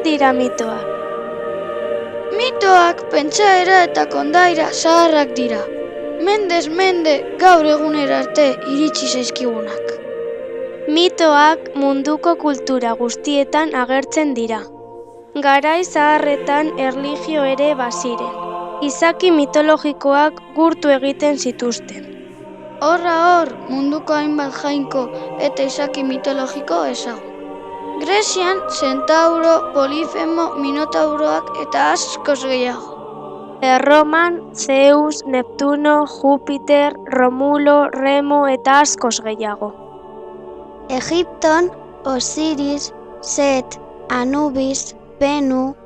dira mitoak? Mitoak pentsaera eta kondaira zaharrak dira. Mendez mende gaur egunera arte iritsi zaizkigunak. Mitoak munduko kultura guztietan agertzen dira. Garai zaharretan erlijio ere baziren. Izaki mitologikoak gurtu egiten zituzten. Hor, munduko hainbat jainko eta izaki mitologiko ezagun. Grezian, Centauro, Polifemo, Minotauroak eta askoz gehiago. Erroman, Zeus, Neptuno, Jupiter, Romulo, Remo eta askoz gehiago. Egipton, Osiris, Set, Anubis, Benu.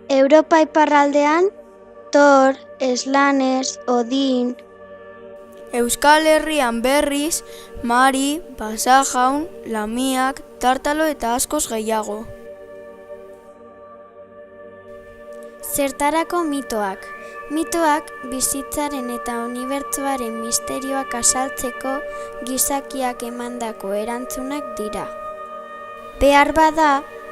Europa iparraldean, Thor, Slanes, Odin. Euskal Herrian berriz, Mari, Basajaun, Lamiak, Tartalo eta askoz gehiago. Zertarako mitoak? Mitoak bizitzaren eta unibertsoaren misterioak azaltzeko gizakiak emandako erantzunak dira. Behar bada,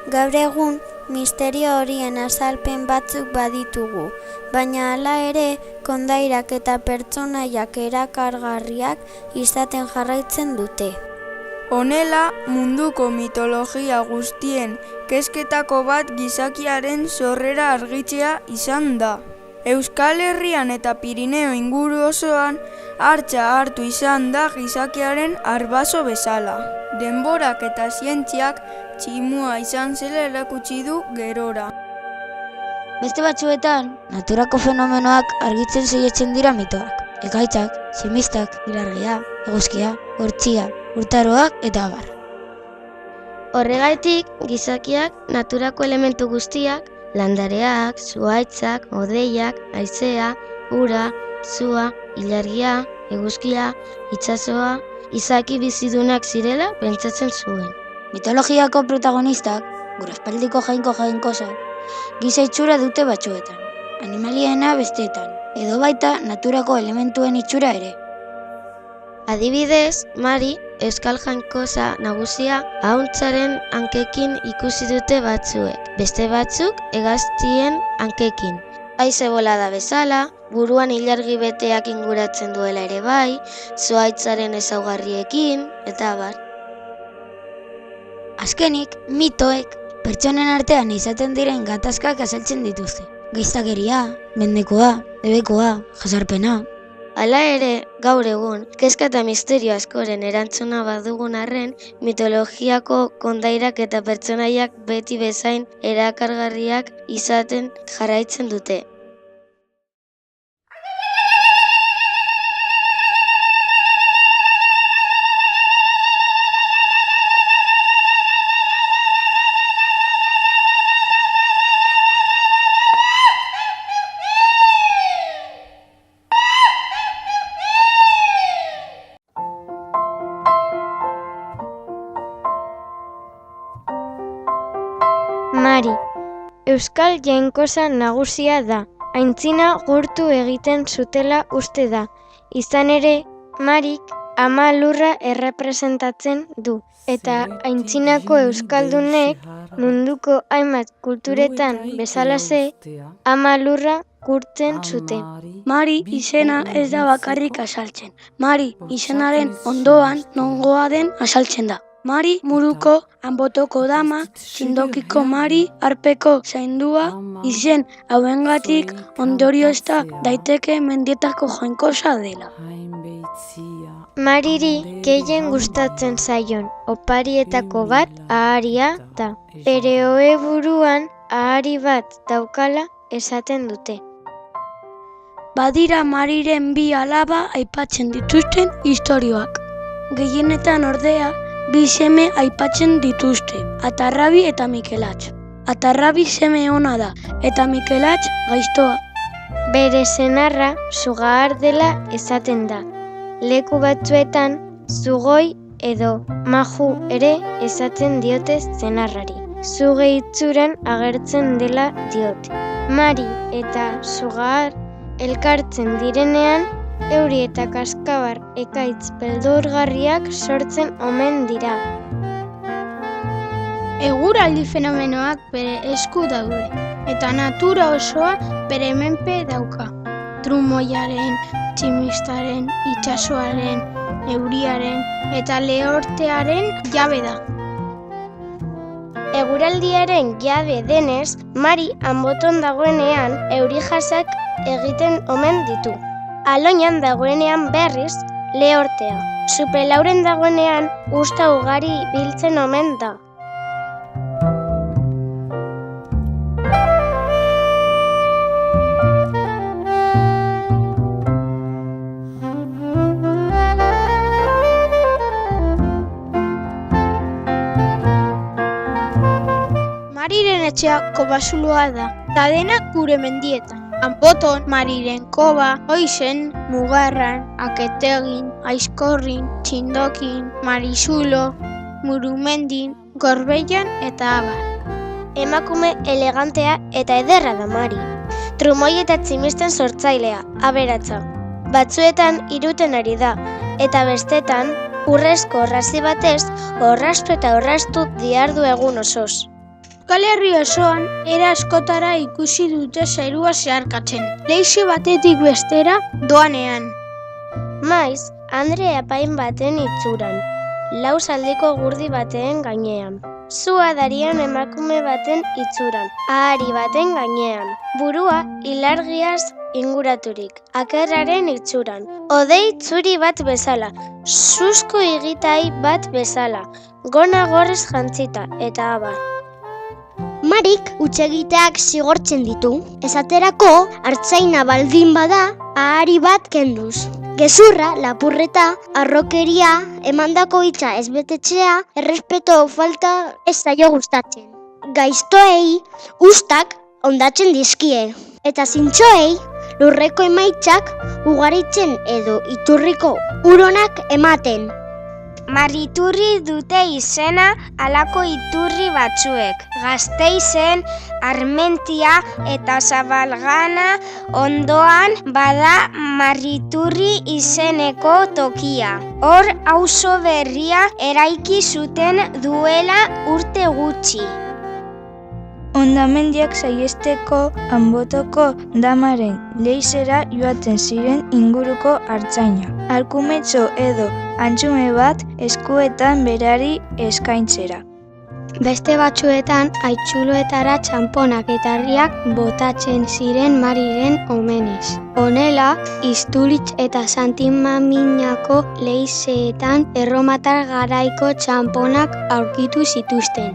gaur egun misterio horien azalpen batzuk baditugu, baina hala ere kondairak eta pertsonaiak erakargarriak izaten jarraitzen dute. Honela, munduko mitologia guztien kezketako bat gizakiaren sorrera argitzea izan da. Euskal Herrian eta Pirineo inguru osoan hartza hartu izan da gizakiaren arbaso bezala. Denborak eta zientziak tximua izan zela erakutsi du gerora. Beste batzuetan, naturako fenomenoak argitzen saiatzen dira mitoak. Ekaitzak, tximistak, ilargia, eguzkia, ortzia, urtaroak eta abar. Horregaitik, gizakiak naturako elementu guztiak, landareak, zuhaitzak, hodeiak, haizea, ura, sua, ilargia, eguzkia, itsasoa, izaki bizidunak zirela pentsatzen zuen. Mitologiako protagonistak, gure aspaldiko jainko-jainkosak, giza itxura dute batzuetan, animaliena besteetan, edo baita naturako elementuen itxura ere. Adibidez, Mari, euskal jainkosa nagusia, ahuntzaren hankekin ikusi dute batzuek, beste batzuk hegaztien hankekin. Haize bolada bezala, buruan ilargi beteak inguratzen duela ere bai, zuhaitzaren ezaugarriekin, eta abar. Azkenik, mitoek pertsonen artean izaten diren gatazkak azaltzen dituzte. Gaiztakeria, mendekoa, debekoa, jazarpena. Hala ere, gaur egun, kezka eta misterio askoren erantzuna badugun arren, mitologiako kondairak eta pertsonaiak beti bezain erakargarriak izaten jarraitzen dute. Mari, euskal jainkosa nagusia da, aintzina gurtu egiten zutela uste da. Izan ere, Marik ama lurra errepresentatzen du, eta aintzinako euskaldunek munduko hainbat kulturetan bezalaxe ama lurra gurtzen zuten. Mari izena ez da bakarrik azaltzen. Mari izenaren ondoan nongoa den azaltzen da. Mari muruko, anbotoko dama, txindokiko Mari, arpeko zaindua, izen hauengatik ondoriozta daiteke mendietako jainkosa dela. Mariri gehien gustatzen zaion oparietako bat aharia da. Bere ohe buruan ahari bat daukala esaten dute. Badira Mariren bi alaba aipatzen dituzten istorioak. Gehienetan ordea, bi seme aipatzen dituzte, Atarrabi eta Mikelatx. Atarrabi seme ona da, eta Mikelatx gaiztoa. Bere senarra Sugahar dela esaten da. Leku batzuetan Zugoi edo Maju ere esaten diote senarrari. Zuge itzuran agertzen dela diote. Mari eta Sugahar elkartzen direnean, euri eta kaskabar ekaitz beldurgarriak sortzen omen dira. Eguraldi fenomenoak bere esku daude, eta natura osoa bere menpe dauka. Trumoiaren, tximistaren, itsasoaren, euriaren eta lehortearen jabe da. Eguraldiaren jabe denez, Mari Anboton dagoenean euri jasak egiten omen ditu. Aloinan dagoenean berriz lehortea. Supelauren dagoenean usta ugari biltzen omen da. Mariren etxea kobasuloa da, eta denak gure mendietan. Anboton, Mariren koba, Oizen, Mugarran, Aketegin, Aizkorrin, Txindokin, Marizulo, Murumendin, Gorbeian eta abar. Emakume elegantea eta ederra da Mari. Trumoi eta tximisten sortzailea, aberatsa. Batzuetan iruten ari da, eta bestetan urrezko orrazi batez orrastu eta orrastu diardu egun osoz. Euskal Herri osoan era askotara ikusi dute zerua zeharkatzen, leize batetik bestera doanean. Maiz, Andre apain baten itzuran, lau zaldiko gurdi baten gainean. Zua darian emakume baten itzuran, ahari baten gainean. Burua ilargiaz inguraturik, akerraren itzuran. Odei zuri bat bezala, suzko egitai bat bezala, gona gorrez jantzita eta abar. Marik hutsegiteak zigortzen ditu, esaterako artzaina baldin bada ahari bat kenduz. Gezurra, lapurreta, arrokeria, emandako hitza ez betetzea, errespeto falta ez zaio gustatzen. Gaiztoei ustak hondatzen dizkie, eta zintzoei lurreko emaitzak ugaritzen edo iturriko uronak ematen. Mariturri dute izena halako iturri batzuek. Gasteizen, Armentia eta Zabalgana ondoan bada Mariturri izeneko tokia. Hor auzo berria eraiki zuten duela urte gutxi. Hondamendiak saihesteko Anbotoko damaren leizera joaten ziren inguruko artzaina. Alkumetxo edo antxume bat eskuetan berari eskaintzera. Beste batzuetan haitzuloetara txanponak eta harriak botatzen ziren Mariren omenez. Honela, Isturitz eta Santimaminako leizeetan erromatar garaiko txanponak aurkitu zituzten.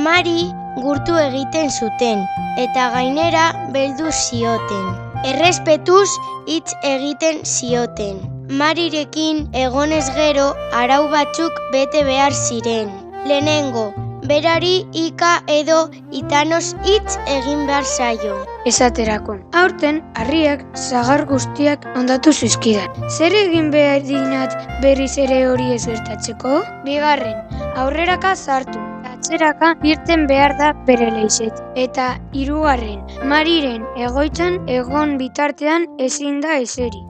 Mari gurtu egiten zuten, eta gainera beldu zioten. Errespetuz hitz egiten zioten. Marirekin egonez gero arau batzuk bete behar ziren. Lehenengo, berari ika edo itanoz hitz egin behar zaio. Esaterako, aurten harriak zagar guztiak ondatu zizkidan. Zer egin behar dinat berriz ere hori ez gertatzeko? Bigarren, aurreraka zartu. Atzeraka irten behar da bere leizet. Eta hirugarren, Mariren egoitzan egon bitartean ezin da eseri.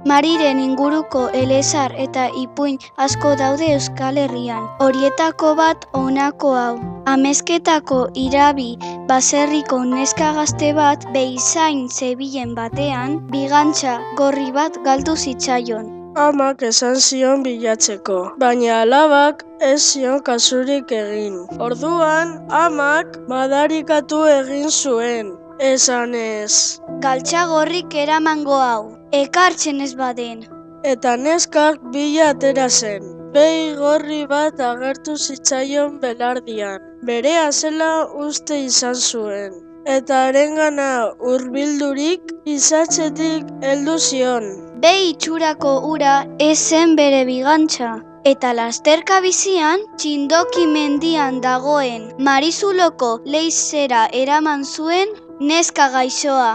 Mariren inguruko elezar eta ipuin asko daude Euskal Herrian. Horietako bat honako hau. Amezketako irabi baserriko neska gazte bat behizain zebilen batean bigantxa gorri bat galdu zitzaion. Amak esan zion bilatzeko, baina alabak ez zion kasurik egin. Orduan, amak madarikatu egin zuen, esanez. Galtzagorrik eramango hau, ekartzen ez baden. Eta neskak bila atera zen. Behi gorri bat agertu zitzaion belardian. Berea zela uste izan zuen. Eta harengana hurbildurik izatzetik heldu zion. Behi itxurako ura ez zen bere bigantxa. Eta lasterka bizian, Txindoki mendian dagoen Marizuloko leizera eraman zuen neska gaixoa.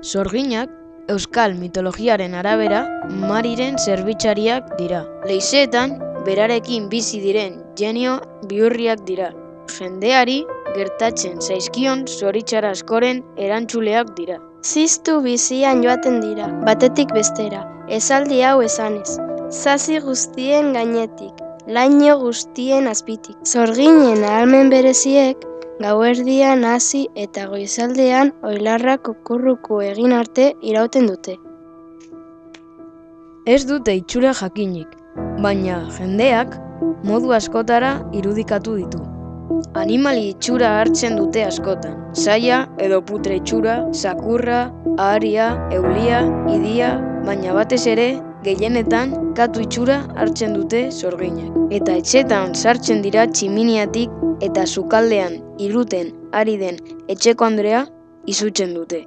Sorginak, euskal mitologiaren arabera, Mariren zerbitzariak dira. Leizeetan, berarekin bizi diren genio bihurriak dira. Jendeari gertatzen zaizkion zoritxara askoren erantzuleak dira. Ziztu bizian joaten dira, batetik bestera, esaldi hau esanez. Zazi guztien gainetik, laino guztien azpitik. Sorginen ahalmen bereziek gauerdian hasi eta goizaldean oilarrak okurruku egin arte irauten dute. Ez dute itxura jakinik, baina jendeak modu askotara irudikatu ditu. Animali itxura hartzen dute askotan. Saia edo putre itxura, sakurra, aharia, eulia, idia, baina batez ere, gehienetan katu itxura hartzen dute sorginak. Eta etxetan sartzen dira tximiniatik eta sukaldean iruten ari den etxeko andrea izutzen dute.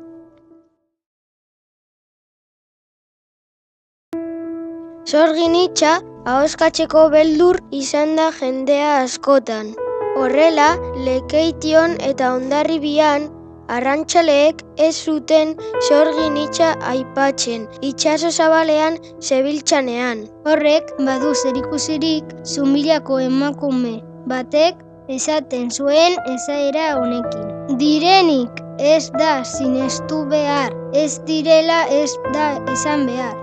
Sorgin hitza ahoskatzeko beldur izan da jendea askotan. Horrela, Lekeition eta Hondarribian arrantzaleek ez zuten sorgin hitza aipatzen, itsaso zabalean zebiltzanean. Horrek badu zerikusirik Zumilako emakume batek esaten zuen esaera honekin. Direnik ez da sinestu behar, ez direla ez da esan behar.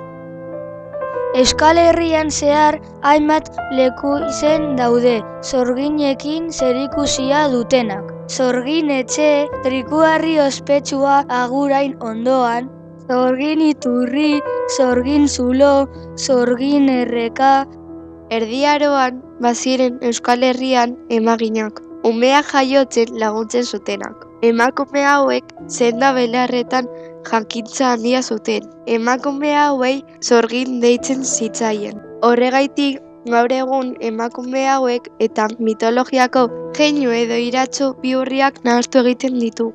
Euskal Herrian zehar hainbat leku izen daude, sorginekin zerikusia dutenak. Sorgin etxe, Trikuharri ospetsua Agurain ondoan, Sorgin iturri, Sorgin zulo, Sorgin erreka. Erdi Aroan baziren Euskal Herrian emaginak, umeak jaiotzen laguntzen zutenak. Emakume hauek senda belarretan jakintza handia zuten. Emakume hauei sorgin deitzen zitzaien. Horregaitik, gaur egun emakume hauek eta mitologiako jeinu edo iratxo bihurriak nahastu egiten ditugu.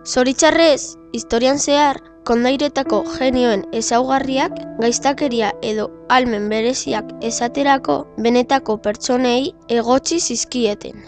Zoritxarrez, historian zehar, kondairetako genioen ezaugarriak gaiztakeria edo ahalmen bereziak esaterako benetako pertsonei egotzi zizkieten.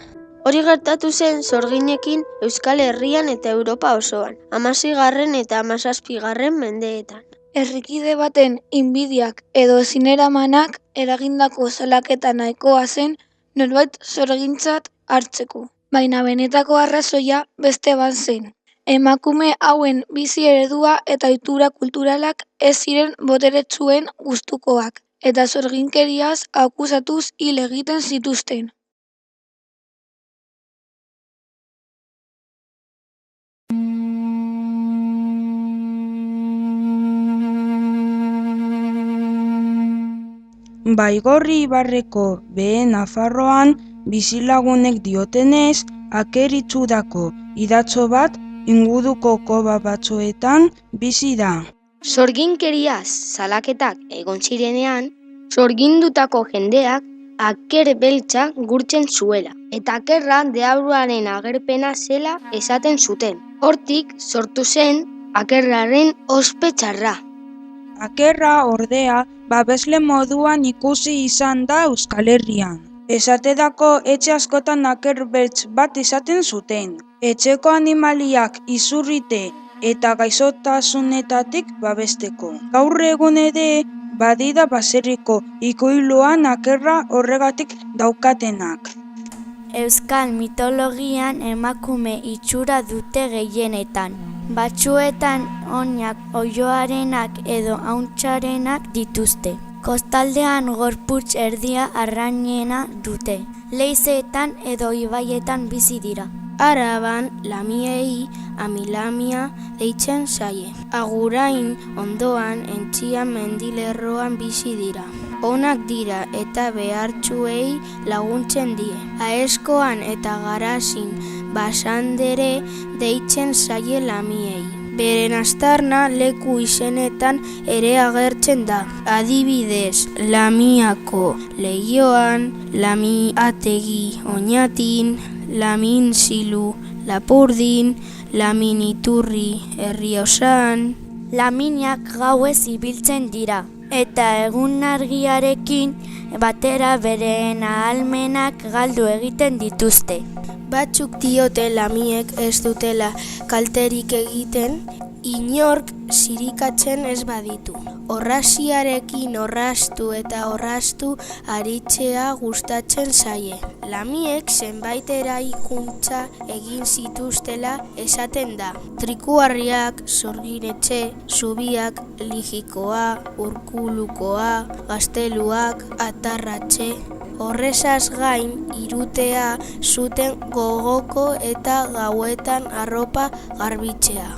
Hori gertatu zen sorginekin Euskal Herrian eta Europa osoan, 16. eta 17. mendeetan. Herrikide baten inbidiak edo zineramanak eragindako salaketa nahikoa zen norbait sorgintzat hartzeko. Baina benetako arrazoia beste bat zen. Emakume hauen bizi eredua eta ohitura kulturalak ez ziren boteretsuen gustukoak, eta sorginkeriaz akusatuz hil egiten zituzten. Baigorri ibarreko Behe Nafarroan bizilagunek diotenez, akeritxudako idatzo bat inguruko koba batzuetan bizi da. Sorginkeriaz salaketak egon zirenean, sorgindutako jendeak aker beltza gurtzen zuela, eta akerra deabruaren agerpena zela esaten zuten. Hortik sortu zen akerraren ospetxarra. Akerra ordea babesle moduan ikusi izan da Euskal Herrian. Esaterako etxe askotan aker beltz bat izaten zuten. Etxeko animaliak izurrite eta gaixotasunetatik babesteko. Gaur egun ere badira baserriko ikuiluan akerra horregatik daukatenak. Euskal mitologian emakume itxura dute gehienetan. Batzuetan oinak oiloarenak edo hauntsarenak dituzte. Kostaldean gorputz erdia arrainena dute. Leizeetan edo ibaietan bizi dira. Araban lamiei amilamia deitzen zaie. Agurain ondoan Entzia mendilerroan bizi dira. Onak dira eta behartsuei laguntzen die. Aeskoan eta Garasin basandere deitzen zaie lamiei. Beren aztarna leku izenetan ere agertzen da. Adibidez, Lamiako Leioan, Lamiategi Oñatin, Laminzilu Lapurdin, Laminiturri Herriosan. Laminak gauez ibiltzen dira, eta egun argiarekin batera beren ahalmenak galdu egiten dituzte. Batzuk diote lamiek ez dutela kalterik egiten, inork zirikatzen ez baditu. orrasiarekin orrastu eta orrastu aritzea gustatzen zaie. Lamiek zenbait eraikuntza egin zituztela esaten da. Trikuharriak, sorginetxe, zubiak, ligikoa, urkulukoa, gazteluak, atarratxe. Horrezaz gain, irutea zuten gogoko eta gauetan arropa garbitzea.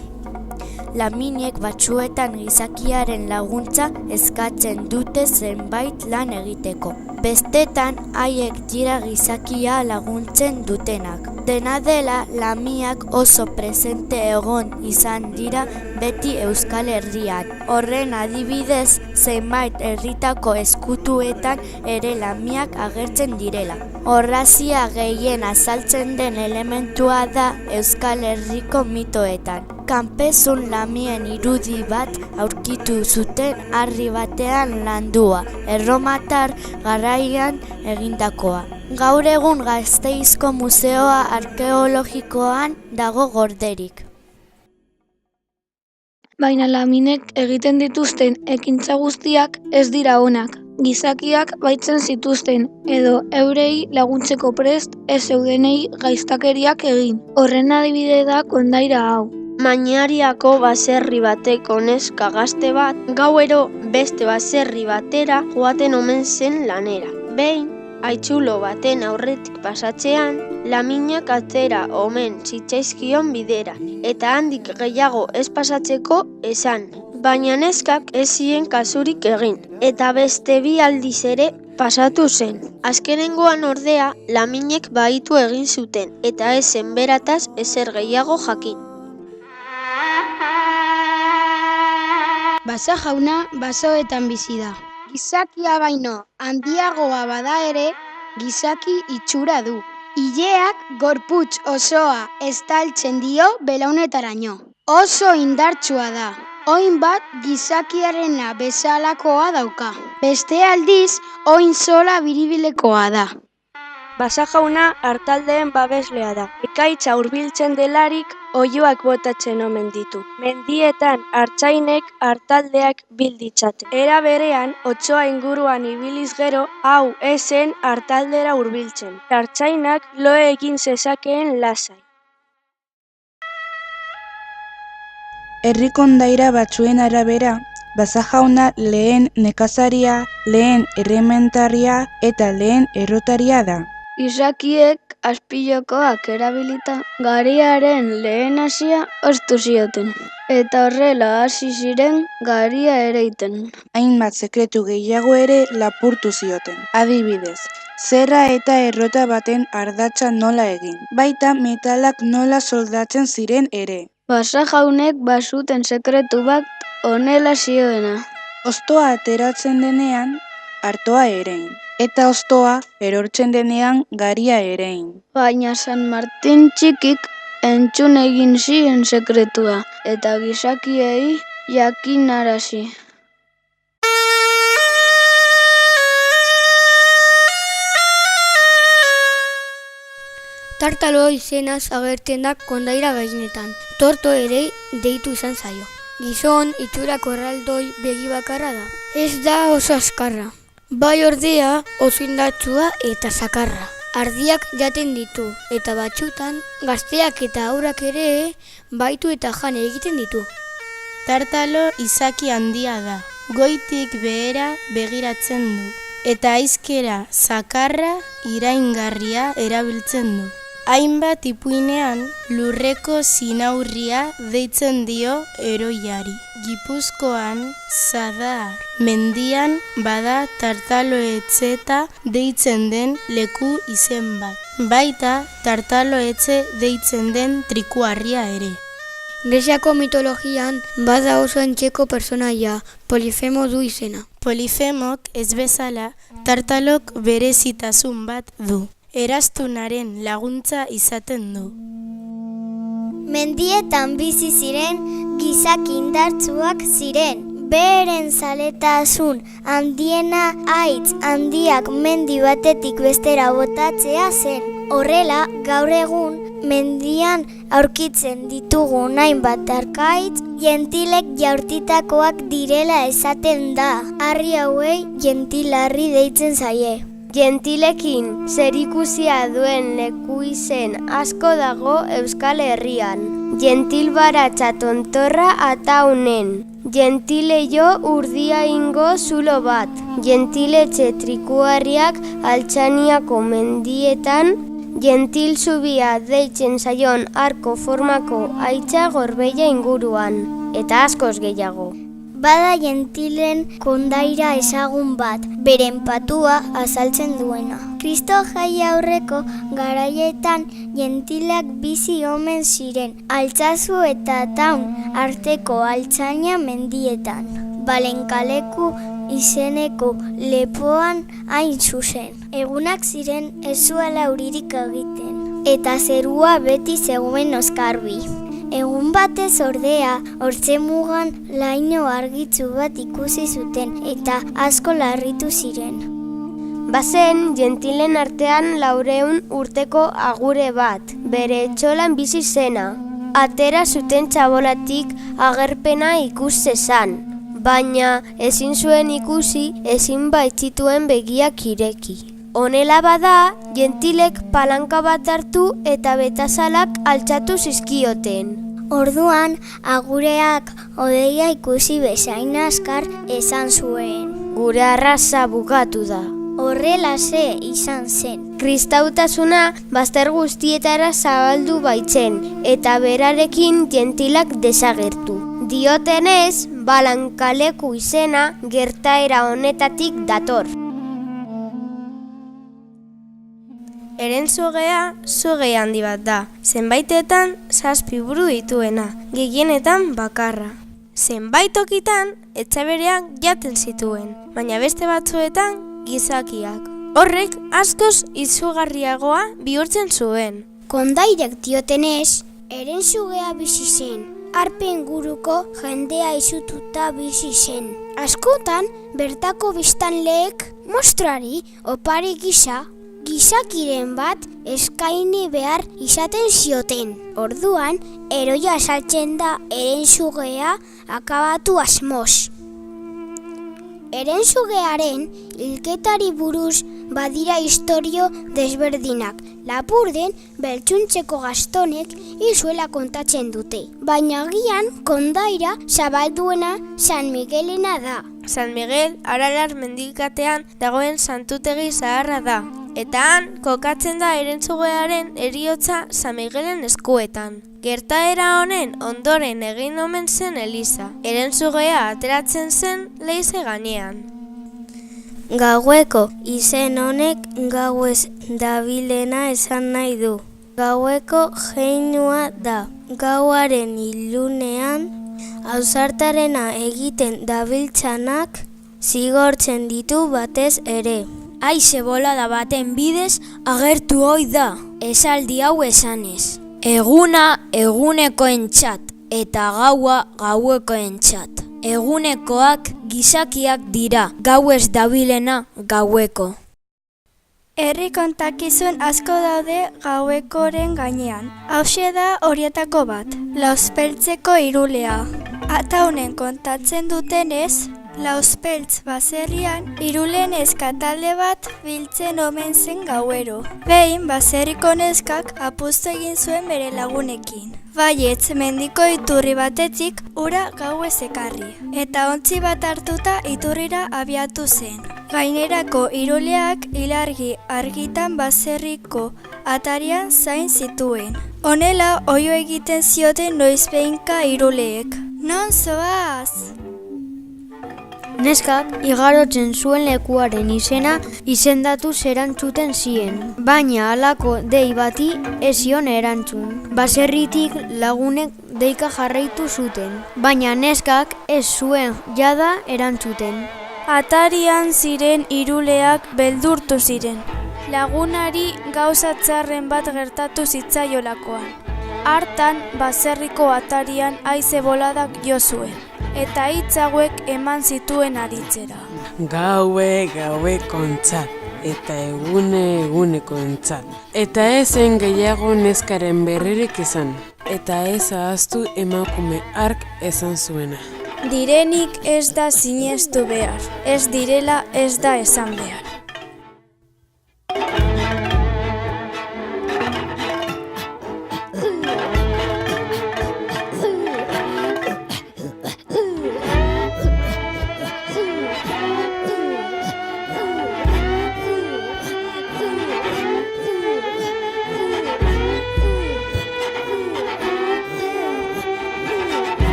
Laminek batzuetan gizakiaren laguntza eskatzen dute zenbait lan egiteko. Bestetan, haiek dira gizakia laguntzen dutenak. Dena dela, lamiak oso presente egon izan dira beti Euskal Herrian. Horren adibidez, zenbait herritako ezkutuetan ere lamiak agertzen direla. Orrazia gehien azaltzen den elementua da Euskal Herriko mitoetan. Kanpezun lamien irudi bat aurkitu zuten harri batean landua, erromatar garaian egindakoa. Gaur egun Gasteizko Museoa Arkeologikoan dago gorderik. Baina laminek egiten dituzten ekintza guztiak ez dira onak. Gizakiak baitzen zituzten edo eurei laguntzeko prest ez zeudenei gaiztakeriak egin. Horren adibide da kondaira hau. Mañariako baserri bateko neska gazte bat, gauero beste baserri batera joaten omen zen lanera. Behin, haitzulo baten aurretik pasatzean, laminak atzera omen zitzaizkion bidera, eta handik gehiago ez pasatzeko esan. Baina neskak ez zien kasurik egin, eta beste bi aldiz ere pasatu zen. Azkenengoan ordea, laminek bahitu egin zuten, eta ez zen berataz ezer gehiago jakin. Baza jauna basoetan bizi da. Gizakia baino handiagoa bada ere, gizaki itxura du. Ileak gorputz osoa estaltzen dio belaunetaraino. Oso indartsua da. Oin bat gizakiarena bezalakoa dauka. Beste aldiz, oin sola biribilekoa da. Baza jauna artaldeen babeslea da. Ekaitza hurbiltzen delarik oiloak botatzen omen ditu. Mendietan artzainek artaldeak bilditzate. Era berean, otsoa inguruan ibiliz gero, hau esen artaldera hurbiltzen. Artzainak lo egin zezakeen lasai. Herrikondaira batzuen arabera, Baza jauna lehen nekazaria, lehen errementarria eta lehen errotaria da. Gizakiek azpilokoak erabilita gariaren lehen hasia ostu zioten, eta horrela hasi ziren garia ereiten. Hainbat sekretu gehiago ere lapurtu zioten. Adibidez, zerra eta errota baten ardatza nola egin, baita metalak nola soldatzen ziren ere. Baza jaunek bazuten sekretu bat honela zioena. Oztoa ateratzen denean, artoa erein. Eta oztoa erortzen denean garia erein. Baina San Martin txikik entzun egin zien sekretua, eta gizakiei jakinarazi. Tartalo izenaz agertzen da kondaira gehienetan. Torto ere deitu izan zaio. Gizon itxurako erraldoi begi bakarra da. Ez da oso azkarra. Bai ordea oso indartsua eta zakarra. Ardiak jaten ditu eta batzutan gazteak eta haurak ere baitu eta jan egiten ditu. Tartalo izaki handia da. Goitik behera begiratzen du. Eta aizkera zakarra iraingarria erabiltzen du. Hainbat ipuinean lurreko zinaurria deitzen dio heroiari. Gipuzkoan Zadar mendian bada tartaloetzeta deitzen den leku izen bat. Baita tartaloetze deitzen den trikuharria ere. Greziako mitologian bada oso antzeko pertsonaia, Polifemo du izena. Polifemok ez bezala tartalok berezitasun bat du. Eraztunaren laguntza izaten du. Mendietan bizi ziren gizaki indartsuak ziren. Beren zaletasun handiena haitz handiak mendi batetik bestera botatzea zen. Horrela, gaur egun mendian aurkitzen ditugun hainbat arkaitz, jentilek jaurtitakoak direla esaten da. Harri hauei jentilarri deitzen zaie. Jentilekin zerikusia duen leku izen asko dago Euskal Herrian. Jentil baratza tontorra ataunen. Gentileio urdiaingo zulo bat. Gentiletxe trikuarriak Altxaniako mendietan. Gentil zubia deitzen zaion arko formako haitza Gorbeia inguruan. Eta askoz gehiago. Bada jentilen kondaira ezagun bat, beren patua azaltzen duena. Kristo jai aurreko garaietan jentilak bizi omen ziren, Altsasu eta Taun arteko Altxania mendietan. Balenkaleku izeneko lepoan hain zuzen. Egunak ziren ez zuela euririk egiten, eta zerua beti zegoen oskarbi. Egun batez ordea, hortze mugan laino argitzu bat ikusi zuten eta asko larritu ziren. Bazen, jentilen artean 400 urteko agure bat, bere etxolan bizi zena. Atera zuten txabolatik agerpena ikus zezan, baina ezin zuen ikusi ezin baitzituen begiak ireki. Honela bada, jentilek palanka bat hartu eta betazalak altxatu zizkioten. Orduan, agureak odeia ikusi bezain askar esan zuen. Gure arraza bukatu da. Horrelaxe izan zen. Kristautasuna bazter guztietara zabaldu baitzen, eta berarekin jentilak desagertu. Diotenez, Balankaleku izena gertaera honetatik dator. Herentzugea zuge handi bat da, zenbaitetan 7 buru dituena, gehienetan bakarra. Zenbait tokitan etxabereak jaten zituen, baina beste batzuetan gizakiak. Horrek askoz izugarriagoa bihurtzen zuen. Kondairek diotenez, herentzugea bizi zen, arpe inguruko jendea izututa bizi zen. Askotan, bertako biztanleek mostrari opari gisa, gizakiren bat eskaini behar izaten zioten. Orduan, heroia saltzen da herentzugea akabatu asmoz. Herentzugearen hilketari buruz badira istorio desberdinak. Lapurden Beltzuntzeko Gastonek izuela kontatzen dute. Baina agian kondaira zabalduena San Miguelena da. San Miguel Aralar mendikatean dagoen santutegi zaharra da. Eta han kokatzen da herentzugearen heriotza San Miguelen eskuetan. Gertaera honen ondoren egin omen zen eliza. Herentzugea ateratzen zen leize gainean. Gaueko izen honek gauez dabilena esan nahi du. Gaueko jeinua da. Gauaren ilunean ausartarena egiten dabiltzanak zigortzen ditu batez ere. Haize bolada baten bidez agertu ohi da, esaldi hau esanez. Eguna egunekoentzat eta gaua gauekoentzat. Egunekoak gizakiak dira, gauez dabilena gaueko. Herri kontakizun asko daude gauekoren gainean. Hauxe da horietako bat, Lauzpeltzeko irulea. Ataunen kontatzen dutenez, Lauzpeltz baserrian irulen eskatalde bat biltzen omen zen gauero. Behin baserriko neskak apustu egin zuen bere lagunekin. Baietz mendiko iturri batetik ura gauez ekarri, eta ontzi bat hartuta iturrira abiatu zen. Gainerako iruleak ilargi argitan baserriko atarian zain zituen. Honela oio egiten zioten noizbehinka iruleek. Non zoaz? Neskak igarotzen zuen lekuaren izena izendatu erantzuten zien, baina halako dei bati ez zion erantzun. Baserritik lagunek deika jarraitu zuten, baina neskak ez zuen jada erantzuten. Atarian ziren iruleak beldurtu ziren. Lagunari gauza txarren bat gertatu zitzaiolakoan. Hartan baserriko atarian haize boladak jo zuen, eta hitz hauek eman zituen aditzera. Gauekontzat, eta eguneko entzat. Eta ezen gehiago neskaren berririk izan, eta ez ahaztu emakume hark esan zuena. Direnik ez da sinestu behar, ez direla ez da esan behar.